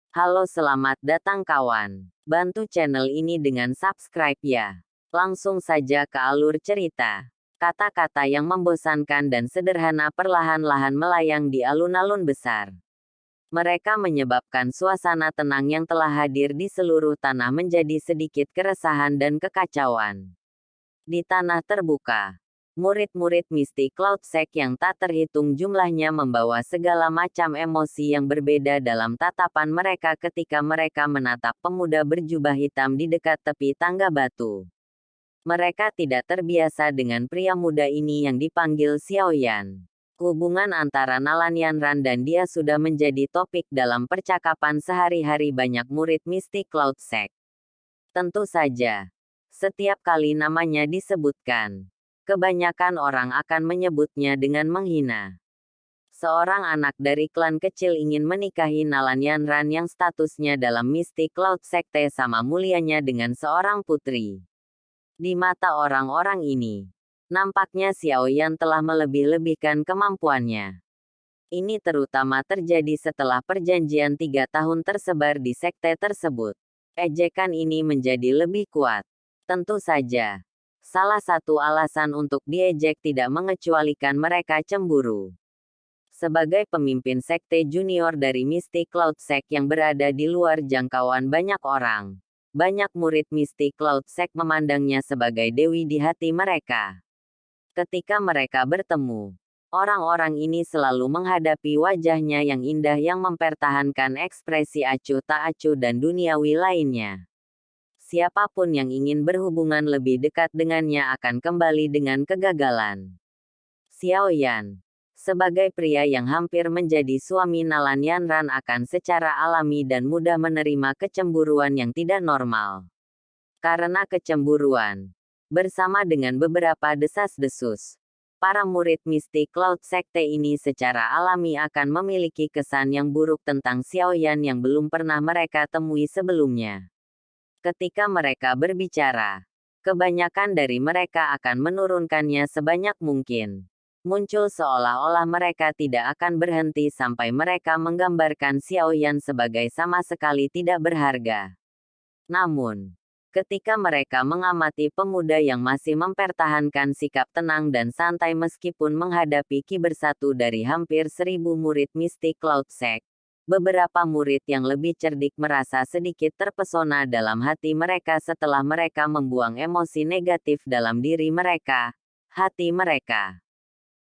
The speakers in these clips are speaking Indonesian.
Halo, selamat datang kawan. Bantu channel ini dengan subscribe ya. Langsung saja ke alur cerita. Kata-kata yang membosankan dan sederhana perlahan-lahan melayang di alun-alun besar. Mereka menyebabkan suasana tenang yang telah hadir di seluruh tanah menjadi sedikit keresahan dan kekacauan. Di tanah terbuka, murid-murid mistik Cloud Sect yang tak terhitung jumlahnya membawa segala macam emosi yang berbeda dalam tatapan mereka ketika mereka menatap pemuda berjubah hitam di dekat tepi tangga batu. Mereka tidak terbiasa dengan pria muda ini yang dipanggil Xiaoyan. Hubungan antara Nalan Yanran dan dia sudah menjadi topik dalam percakapan sehari-hari banyak murid mistik Cloud Sect. Tentu saja, setiap kali namanya disebutkan, kebanyakan orang akan menyebutnya dengan menghina. Seorang anak dari klan kecil ingin menikahi Nalan Yanran yang statusnya dalam Mystic Cloud Sekte sama mulianya dengan seorang putri. Di mata orang-orang ini, nampaknya Xiaoyan telah melebih-lebihkan kemampuannya. Ini terutama terjadi setelah perjanjian 3 tahun tersebar di sekte tersebut. Ejekan ini menjadi lebih kuat. Tentu saja, salah satu alasan untuk diejek tidak mengecualikan mereka cemburu. Sebagai pemimpin sekte junior dari Mystic Cloud Sect yang berada di luar jangkauan banyak orang, banyak murid Mystic Cloud Sect memandangnya sebagai dewi di hati mereka. Ketika mereka bertemu, orang-orang ini selalu menghadapi wajahnya yang indah yang mempertahankan ekspresi acuh tak acuh dan duniawi lainnya. Siapapun yang ingin berhubungan lebih dekat dengannya akan kembali dengan kegagalan. Xiaoyan, sebagai pria yang hampir menjadi suami Nalan Yanran akan secara alami dan mudah menerima kecemburuan yang tidak normal. Karena kecemburuan, bersama dengan beberapa desas-desus, para murid mistik Cloud Sekte ini secara alami akan memiliki kesan yang buruk tentang Xiaoyan yang belum pernah mereka temui sebelumnya. Ketika mereka berbicara, kebanyakan dari mereka akan menurunkannya sebanyak mungkin. Muncul seolah-olah mereka tidak akan berhenti sampai mereka menggambarkan Xiaoyan sebagai sama sekali tidak berharga. Namun, ketika mereka mengamati pemuda yang masih mempertahankan sikap tenang dan santai meskipun menghadapi ki bersatu dari hampir 1000 murid mistik Cloud Sect, beberapa murid yang lebih cerdik merasa sedikit terpesona dalam hati mereka setelah mereka membuang emosi negatif dalam diri mereka, hati mereka.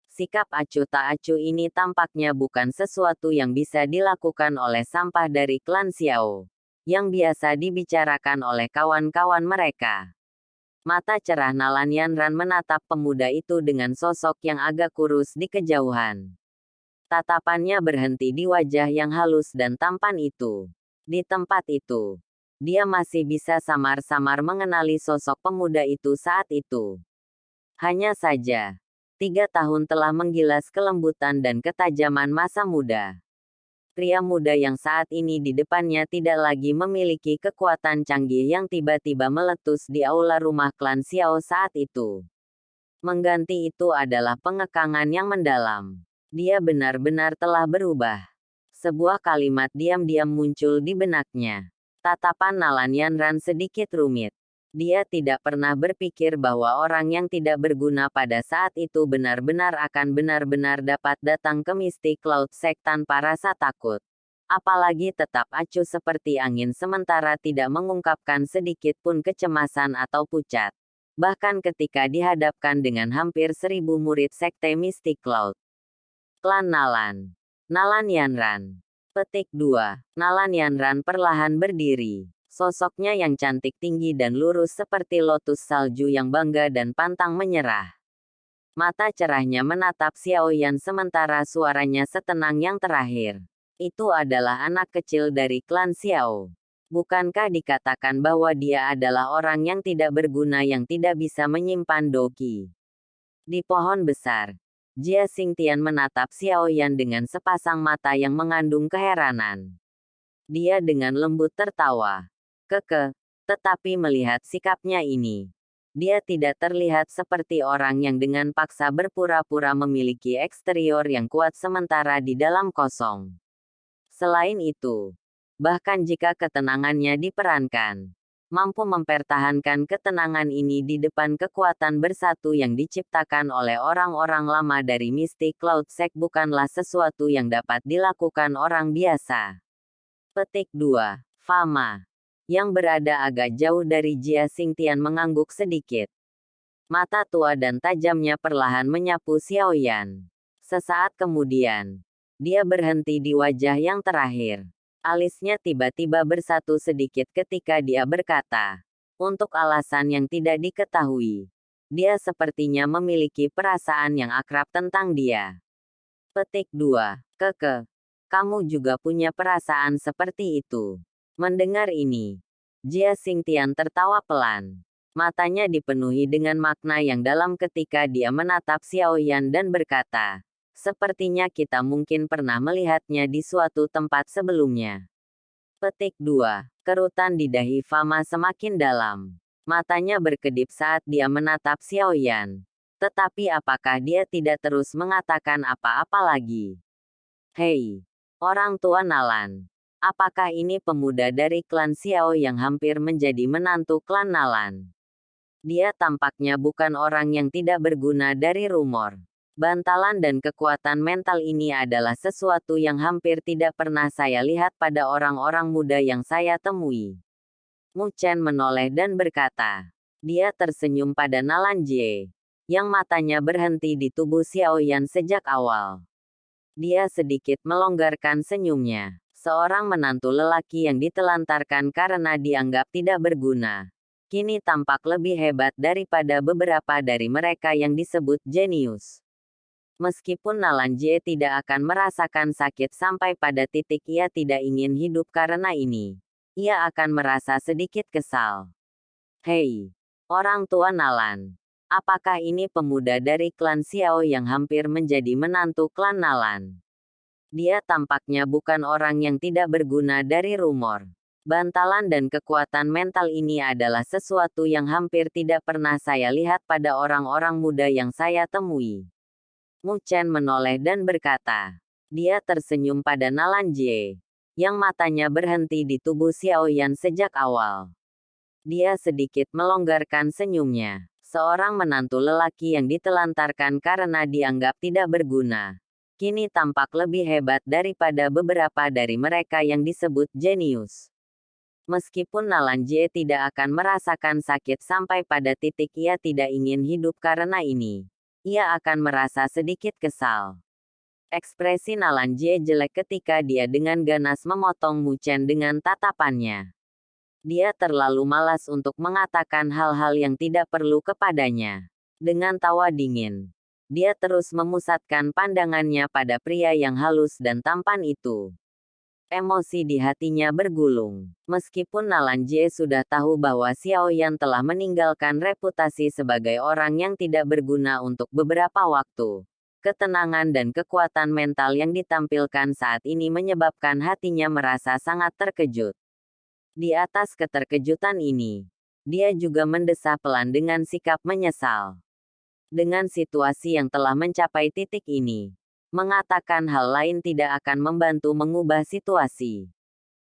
Sikap acuh tak acuh ini tampaknya bukan sesuatu yang bisa dilakukan oleh sampah dari klan Xiao, yang biasa dibicarakan oleh kawan-kawan mereka. Mata cerah Nalan Yanran menatap pemuda itu dengan sosok yang agak kurus di kejauhan. Tatapannya berhenti di wajah yang halus dan tampan itu. Di tempat itu, dia masih bisa samar-samar mengenali sosok pemuda itu saat itu. Hanya saja, 3 tahun telah menggilas kelembutan dan ketajaman masa muda. Pria muda yang saat ini di depannya tidak lagi memiliki kekuatan canggih yang tiba-tiba meletus di aula rumah klan Xiao saat itu. Mengganti itu adalah pengekangan yang mendalam. Dia benar-benar telah berubah. Sebuah kalimat diam-diam muncul di benaknya. Tatapan Nalan Yanran sedikit rumit. Dia tidak pernah berpikir bahwa orang yang tidak berguna pada saat itu benar-benar akan benar-benar dapat datang ke Mystic Cloud Sect tanpa rasa takut. Apalagi tetap acuh seperti angin sementara tidak mengungkapkan sedikit pun kecemasan atau pucat. Bahkan ketika dihadapkan dengan hampir 1000 murid sekte Mystic Cloud. Klan Nalan. Nalan Yanran. Petik 2. Nalan Yanran perlahan berdiri. Sosoknya yang cantik tinggi dan lurus seperti lotus salju yang bangga dan pantang menyerah. Mata cerahnya menatap Xiaoyan sementara suaranya setenang yang terakhir. Itu adalah anak kecil dari klan Xiao. Bukankah dikatakan bahwa dia adalah orang yang tidak berguna yang tidak bisa menyimpan doki? Di pohon besar, Jia Xingtian menatap Xiaoyan dengan sepasang mata yang mengandung keheranan. Dia dengan lembut tertawa. Tetapi melihat sikapnya ini, dia tidak terlihat seperti orang yang dengan paksa berpura-pura memiliki eksterior yang kuat sementara di dalam kosong. Selain itu, Bahkan jika ketenangannya diperankan, mampu mempertahankan ketenangan ini di depan kekuatan bersatu yang diciptakan oleh orang-orang lama dari mistik Cloud Sect bukanlah sesuatu yang dapat dilakukan orang biasa. Petik 2. Fama. Yang berada agak jauh dari Jia Xingtian mengangguk sedikit. Mata tua dan tajamnya perlahan menyapu Xiaoyan. Sesaat kemudian, dia berhenti di wajah yang terakhir. Alisnya tiba-tiba bersatu sedikit ketika dia berkata, untuk alasan yang tidak diketahui, dia sepertinya memiliki perasaan yang akrab tentang dia. Petik 2. Keke. Kamu juga punya perasaan seperti itu. Mendengar ini, Jia Xingtian tertawa pelan. Matanya dipenuhi dengan makna yang dalam ketika dia menatap Xiaoyan dan berkata, sepertinya kita mungkin pernah melihatnya di suatu tempat sebelumnya. Petik 2. Kerutan di dahi Fama semakin dalam. Matanya berkedip saat dia menatap Xiaoyan. Tetapi apakah dia tidak terus mengatakan apa-apa lagi? Hei, orang tua Nalan. Apakah ini pemuda dari klan Xiao yang hampir menjadi menantu klan Nalan? Dia tampaknya bukan orang yang tidak berguna dari rumor. Bantalan dan kekuatan mental ini adalah sesuatu yang hampir tidak pernah saya lihat pada orang-orang muda yang saya temui. Mu Chen menoleh dan berkata. Dia tersenyum pada Nalan Jie, yang matanya berhenti di tubuh Xiaoyan sejak awal. Dia sedikit melonggarkan senyumnya. Seorang menantu lelaki yang ditelantarkan karena dianggap tidak berguna, kini tampak lebih hebat daripada beberapa dari mereka yang disebut jenius. Meskipun Nalan Jie tidak akan merasakan sakit sampai pada titik ia tidak ingin hidup karena ini, ia akan merasa sedikit kesal. Hei, orang tua Nalan. Apakah ini pemuda dari klan Xiao yang hampir menjadi menantu klan Nalan? Dia tampaknya bukan orang yang tidak berguna dari rumor. Bantalan dan kekuatan mental ini adalah sesuatu yang hampir tidak pernah saya lihat pada orang-orang muda yang saya temui. Mu Chen menoleh dan berkata. Dia tersenyum pada Nalan Jie, yang matanya berhenti di tubuh Xiaoyan sejak awal. Dia sedikit melonggarkan senyumnya. Seorang menantu lelaki yang ditelantarkan karena dianggap tidak berguna, kini tampak lebih hebat daripada beberapa dari mereka yang disebut jenius. Meskipun Nalan Jie tidak akan merasakan sakit sampai pada titik ia tidak ingin hidup karena ini, ia akan merasa sedikit kesal. Ekspresi Nalan Jie jelek ketika dia dengan ganas memotong Mu Chen dengan tatapannya. Dia terlalu malas untuk mengatakan hal-hal yang tidak perlu kepadanya. Dengan tawa dingin, dia terus memusatkan pandangannya pada pria yang halus dan tampan itu. Emosi di hatinya bergulung. Meskipun Nalan Jie sudah tahu bahwa Xiaoyan telah meninggalkan reputasi sebagai orang yang tidak berguna untuk beberapa waktu, ketenangan dan kekuatan mental yang ditampilkan saat ini menyebabkan hatinya merasa sangat terkejut. Di atas keterkejutan ini, dia juga mendesah pelan dengan sikap menyesal. Dengan situasi yang telah mencapai titik ini, mengatakan hal lain tidak akan membantu mengubah situasi.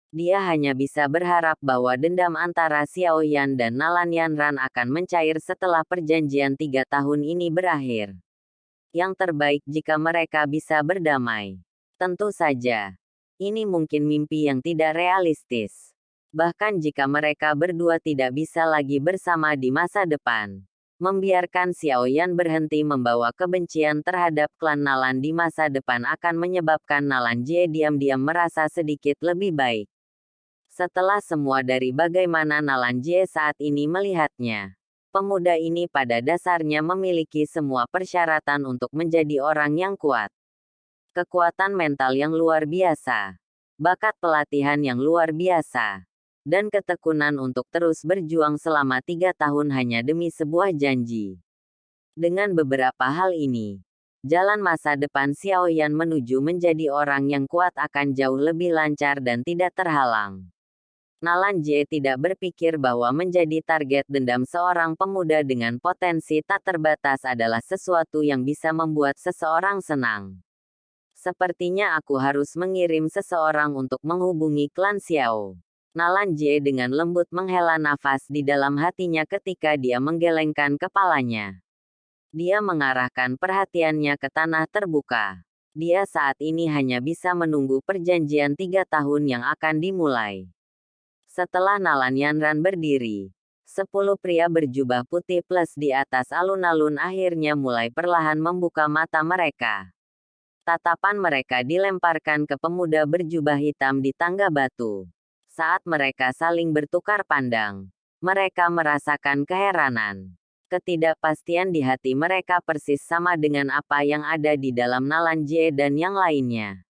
Dia hanya bisa berharap bahwa dendam antara Xiaoyan dan Nalan Yanran akan mencair setelah perjanjian 3 tahun ini berakhir. Yang terbaik jika mereka bisa berdamai. Tentu saja, ini mungkin mimpi yang tidak realistis. Bahkan jika mereka berdua tidak bisa lagi bersama di masa depan. Membiarkan Xiaoyan berhenti membawa kebencian terhadap klan Nalan di masa depan akan menyebabkan Nalan Jie diam-diam merasa sedikit lebih baik. Setelah semua dari bagaimana Nalan Jie saat ini melihatnya, pemuda ini pada dasarnya memiliki semua persyaratan untuk menjadi orang yang kuat. Kekuatan mental yang luar biasa, bakat pelatihan yang luar biasa, dan ketekunan untuk terus berjuang selama 3 tahun hanya demi sebuah janji. Dengan beberapa hal ini, jalan masa depan Xiaoyan menuju menjadi orang yang kuat akan jauh lebih lancar dan tidak terhalang. Nalan Jie tidak berpikir bahwa menjadi target dendam seorang pemuda dengan potensi tak terbatas adalah sesuatu yang bisa membuat seseorang senang. Sepertinya aku harus mengirim seseorang untuk menghubungi klan Xiao. Nalan Jie dengan lembut menghela nafas di dalam hatinya ketika dia menggelengkan kepalanya. Dia mengarahkan perhatiannya ke tanah terbuka. Dia saat ini hanya bisa menunggu perjanjian 3 tahun yang akan dimulai. Setelah Nalan Yanran berdiri, 10 pria berjubah putih plus di atas alun-alun akhirnya mulai perlahan membuka mata mereka. Tatapan mereka dilemparkan ke pemuda berjubah hitam di tangga batu. Saat mereka saling bertukar pandang, mereka merasakan keheranan. Ketidakpastian di hati mereka persis sama dengan apa yang ada di dalam Nalan Jie dan yang lainnya.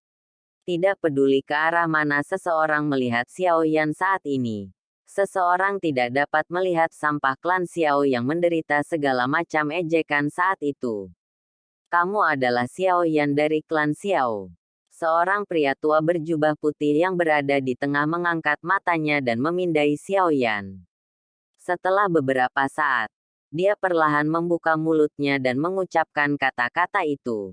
Tidak peduli ke arah mana seseorang melihat Xiao Yan saat ini. Seseorang tidak dapat melihat sampah klan Xiao yang menderita segala macam ejekan saat itu. Kamu adalah Xiao Yan dari klan Xiao. Seorang pria tua berjubah putih yang berada di tengah mengangkat matanya dan memindai Xiao Yan. Setelah beberapa saat, dia perlahan membuka mulutnya dan mengucapkan kata-kata itu.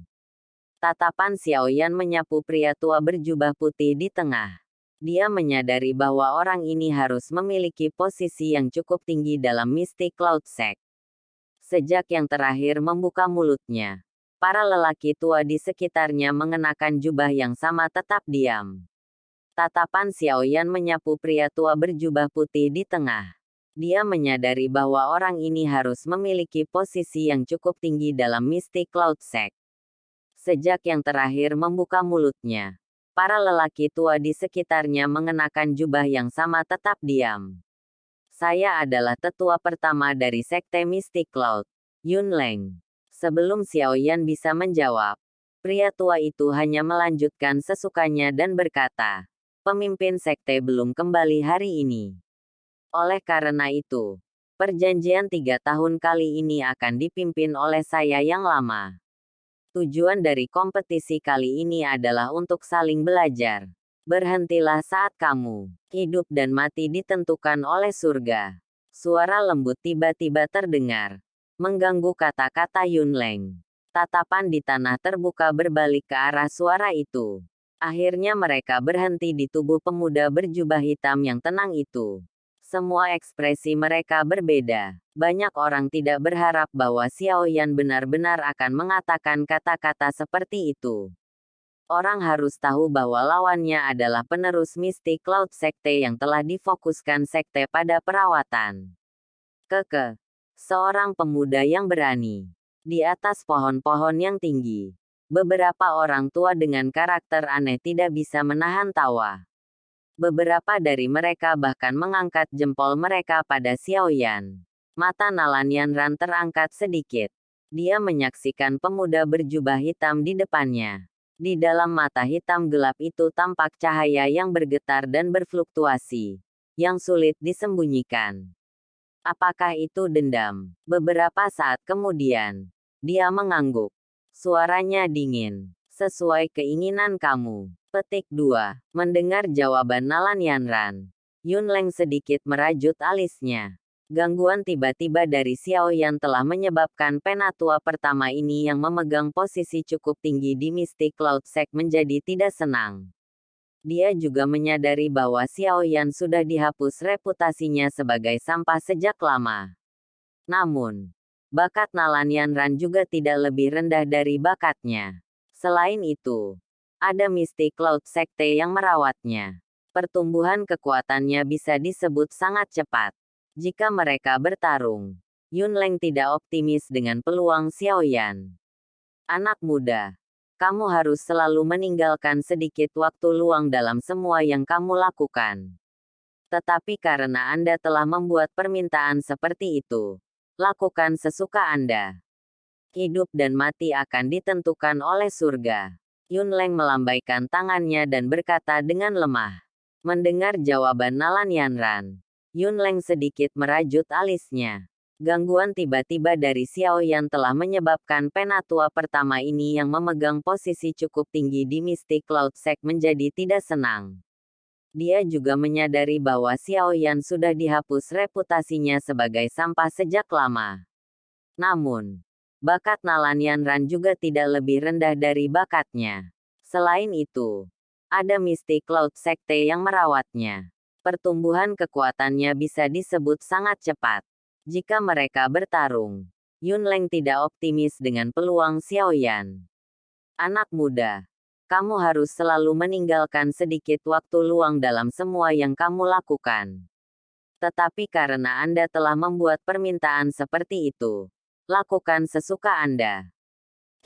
Tatapan Xiao Yan menyapu pria tua berjubah putih di tengah. Dia menyadari bahwa orang ini harus memiliki posisi yang cukup tinggi dalam Mystic Cloud Sect. Sejak yang terakhir membuka mulutnya, para lelaki tua di sekitarnya mengenakan jubah yang sama tetap diam. Tatapan Xiao Yan menyapu pria tua berjubah putih di tengah. Dia menyadari bahwa orang ini harus memiliki posisi yang cukup tinggi dalam Mystic Cloud Sect. Sejak yang terakhir membuka mulutnya, para lelaki tua di sekitarnya mengenakan jubah yang sama tetap diam. Saya adalah tetua pertama dari Sekte Mystic Cloud, Yun Leng. Sebelum Xiao Yan bisa menjawab, pria tua itu hanya melanjutkan sesukanya dan berkata, pemimpin sekte belum kembali hari ini. Oleh karena itu, perjanjian 3 tahun kali ini akan dipimpin oleh saya yang lama. Tujuan dari kompetisi kali ini adalah untuk saling belajar. Berhentilah saat kamu hidup dan mati ditentukan oleh surga. Suara lembut tiba-tiba terdengar, mengganggu kata-kata Yun Leng. Tatapan di tanah terbuka berbalik ke arah suara itu. Akhirnya mereka berhenti di tubuh pemuda berjubah hitam yang tenang itu. Semua ekspresi mereka berbeda. Banyak orang tidak berharap bahwa Xiao Yan benar-benar akan mengatakan kata-kata seperti itu. Orang harus tahu bahwa lawannya adalah penerus Mystic Cloud Sekte yang telah difokuskan sekte pada perawatan. Seorang pemuda yang berani. Di atas pohon-pohon yang tinggi, beberapa orang tua dengan karakter aneh tidak bisa menahan tawa. Beberapa dari mereka bahkan mengangkat jempol mereka pada Xiao Yan. Mata Nalan Yanran terangkat sedikit. Dia menyaksikan pemuda berjubah hitam di depannya. Di dalam mata hitam gelap itu tampak cahaya yang bergetar dan berfluktuasi, yang sulit disembunyikan. Apakah itu dendam? Beberapa saat kemudian, dia mengangguk. Suaranya dingin. Sesuai keinginan kamu. Petik 2. Mendengar jawaban Nalan Yanran, Yun Leng sedikit merajut alisnya. Gangguan tiba-tiba dari Xiao Yan telah menyebabkan penatua pertama ini yang memegang posisi cukup tinggi di Mystic Cloud Sect menjadi tidak senang. Dia juga menyadari bahwa Xiao Yan sudah dihapus reputasinya sebagai sampah sejak lama. Namun, bakat Nalan Yanran juga tidak lebih rendah dari bakatnya. Selain itu, ada Mystic Cloud Sekte yang merawatnya. Pertumbuhan kekuatannya bisa disebut sangat cepat. Jika mereka bertarung, Yun Leng tidak optimis dengan peluang Xiao Yan. Anak muda, kamu harus selalu meninggalkan sedikit waktu luang dalam semua yang kamu lakukan. Tetapi karena Anda telah membuat permintaan seperti itu, lakukan sesuka Anda. Hidup dan mati akan ditentukan oleh surga. Yun Leng melambaikan tangannya dan berkata dengan lemah. Mendengar jawaban Nalan Yanran, Yun Leng sedikit merajut alisnya. Gangguan tiba-tiba dari Xiao Yan telah menyebabkan penatua pertama ini yang memegang posisi cukup tinggi di Mystic Cloud Sect menjadi tidak senang. Dia juga menyadari bahwa Xiao Yan sudah dihapus reputasinya sebagai sampah sejak lama. Namun, bakat Nalan Yanran juga tidak lebih rendah dari bakatnya. Selain itu, ada Mystic Cloud Sekte yang merawatnya. Pertumbuhan kekuatannya bisa disebut sangat cepat. Jika mereka bertarung, Yunleng tidak optimis dengan peluang Xiaoyan. Anak muda, kamu harus selalu meninggalkan sedikit waktu luang dalam semua yang kamu lakukan. Tetapi karena Anda telah membuat permintaan seperti itu, lakukan sesuka Anda.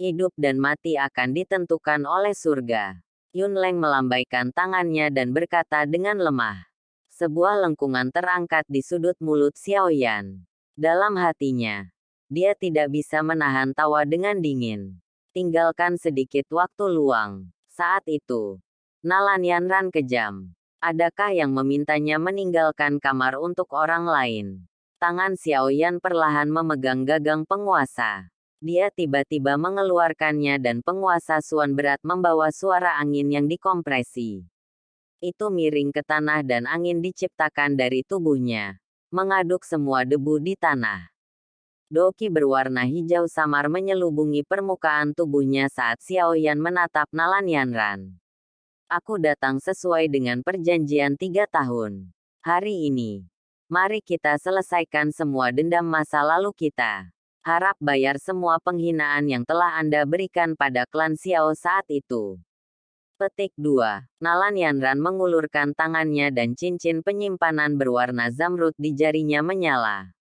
Hidup dan mati akan ditentukan oleh surga. Yunleng melambaikan tangannya dan berkata dengan lemah. Sebuah lengkungan terangkat di sudut mulut Xiaoyan. Dalam hatinya, dia tidak bisa menahan tawa dengan dingin. Tinggalkan sedikit waktu luang. Saat itu, Nalanianran kejam. Adakah yang memintanya meninggalkan kamar untuk orang lain? Tangan Xiaoyan perlahan memegang gagang penguasa. Dia tiba-tiba mengeluarkannya dan penguasa Suan berat membawa suara angin yang dikompresi. Itu miring ke tanah dan angin diciptakan dari tubuhnya, mengaduk semua debu di tanah. Doki berwarna hijau samar menyelubungi permukaan tubuhnya saat Xiaoyan menatap Nalanianran. Aku datang sesuai dengan perjanjian 3 tahun. Hari ini, mari kita selesaikan semua dendam masa lalu kita. Harap bayar semua penghinaan yang telah Anda berikan pada klan Xiao saat itu. Petik 2. Nalanianran mengulurkan tangannya dan cincin penyimpanan berwarna zamrud di jarinya menyala.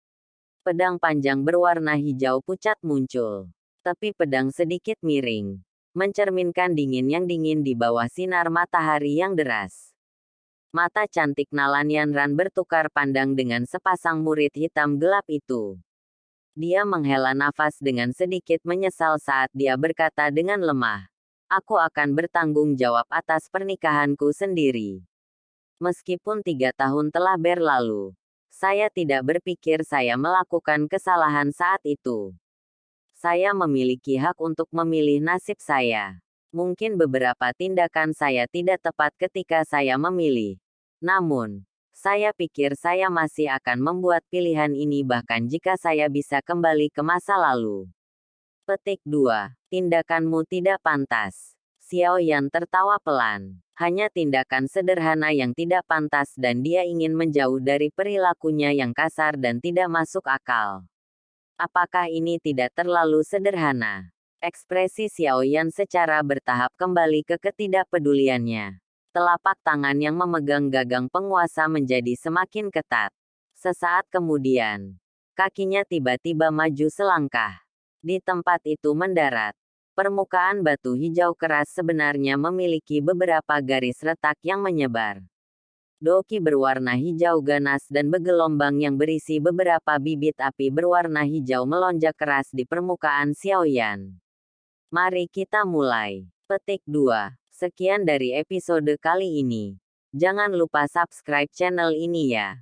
Pedang panjang berwarna hijau pucat muncul. Tepi pedang sedikit miring, mencerminkan dingin yang dingin di bawah sinar matahari yang deras. Mata cantik Nalanianran bertukar pandang dengan sepasang murid hitam gelap itu. Dia menghela nafas dengan sedikit menyesal saat dia berkata dengan lemah. Aku akan bertanggung jawab atas pernikahanku sendiri. Meskipun 3 tahun telah berlalu, saya tidak berpikir saya melakukan kesalahan saat itu. Saya memiliki hak untuk memilih nasib saya. Mungkin beberapa tindakan saya tidak tepat ketika saya memilih. Namun, saya pikir saya masih akan membuat pilihan ini bahkan jika saya bisa kembali ke masa lalu. Petik 2. Tindakanmu tidak pantas. Xiaoyan tertawa pelan. Hanya tindakan sederhana yang tidak pantas dan dia ingin menjauh dari perilakunya yang kasar dan tidak masuk akal. Apakah ini tidak terlalu sederhana? Ekspresi Xiaoyan secara bertahap kembali ke ketidakpeduliannya. Telapak tangan yang memegang gagang penguasa menjadi semakin ketat. Sesaat kemudian, kakinya tiba-tiba maju selangkah. Di tempat itu mendarat. Permukaan batu hijau keras sebenarnya memiliki beberapa garis retak yang menyebar. Doki berwarna hijau ganas dan bergelombang yang berisi beberapa bibit api berwarna hijau melonjak keras di permukaan Xiaoyan. Mari kita mulai. Petik 2. Sekian dari episode kali ini. Jangan lupa subscribe channel ini ya.